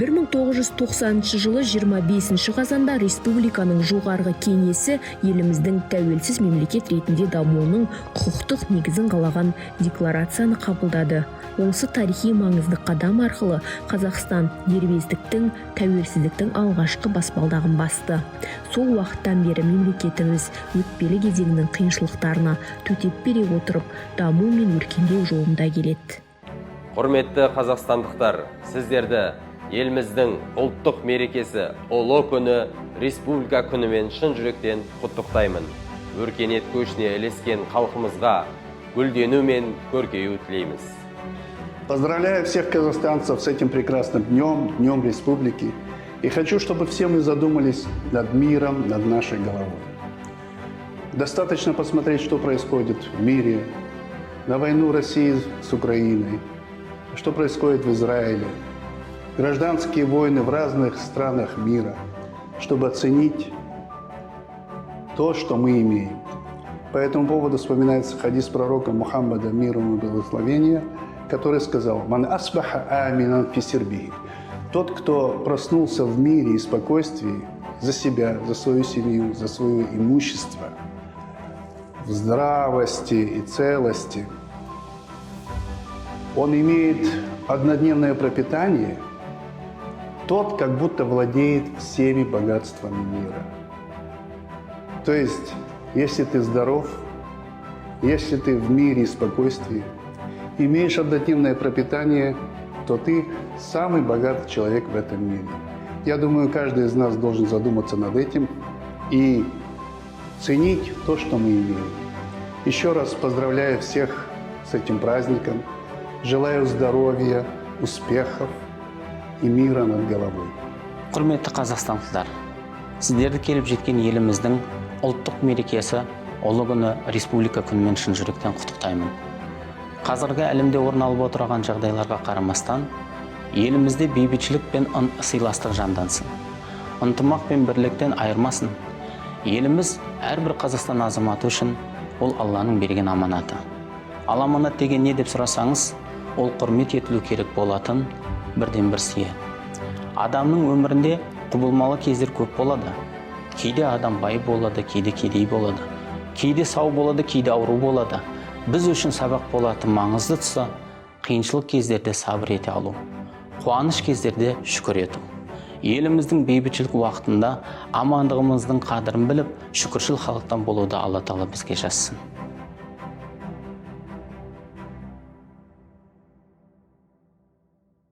1990 жылы 25 қазанда республиканың жоғарғы кеңесі еліміздің тәуелсіз мемлекет ретінде дамуының құқықтық негізін қалаған декларацияны қабылдады. Осы тарихи маңызды қадам арқылы Қазақстан дербестіктің, тәуелсіздіктің алғашқы баспалдағын басты. Сол уақыттан бері мемлекетіміз өтпелі кезеңнің қиыншылықтарына төтеп бере отырып, даму мен өркендеу жолында келеді. Құрметті қазақстандықтар, сіздерді еліміздің ұлттық мерекесі ұлы күні республика күнімен шын жүректен құттықтаймын. Өркениет көшіне ілескен халқымызға гүлдену мен көркею тілейміз. Поздравляю всех казахстанцев с этим прекрасным днем, Днем Республики. И хочу, чтобы все мы задумались над миром, над нашей головой. Достаточно посмотреть, что происходит в мире, на войну России с Украиной, что происходит в Израиле, гражданские войны в разных странах мира, чтобы оценить то, что мы имеем. По этому поводу вспоминается хадис пророка Мухаммада, мир ему и благословения, который сказал: «Ман асбаха аминан фи сирбихи». Тот, кто проснулся в мире и спокойствии за себя, за свою семью, за свое имущество, в здравости и целости, он имеет однодневное пропитание, тот как будто владеет всеми богатствами мира. То есть, если ты здоров, если ты в мире и спокойствии, имеешь однодневное пропитание, то ты самый богатый человек в этом мире. Я думаю, каждый из нас должен задуматься над этим и ценить то, что мы имеем. Еще раз поздравляю всех с этим праздником. Желаю здоровья, успехов и мира над головой. Құрметті қазақстандықтар, сіздерді келіп жеткен еліміздің ұлттық мерекесі ұлы күні республика күнімен шын жүректен құттықтаймын. Қазіргі әлемде орын алып отырған жағдайларға қарамастан, елімізде бейбітшілік пен сыйластық жандансын. Ынтымақ пен бірліктен айырмасын. Еліміз әрбір Қазақстан азаматы үшін ол Алланың берген аманаты. Ал аманат деген не деп сұрасаңыз, ол құрмет етілу керек болатын бірден бір сия. Адамның өмірінде құбылмалы кездер көп болады. Кейде адам бай болады, кейде кедей болады. Кейде сау болады, кейде ауру болады. Біз үшін сабақ болатын маңызды тұсы қиыншылық кездерде сабыр ете алу, қуаныш кездерде шүкір ету. Еліміздің бейбітшілік уақытында амандығымыздың қадірін біліп, шүкіршіл халықтан болуды Алла Тағала бізге жазсын.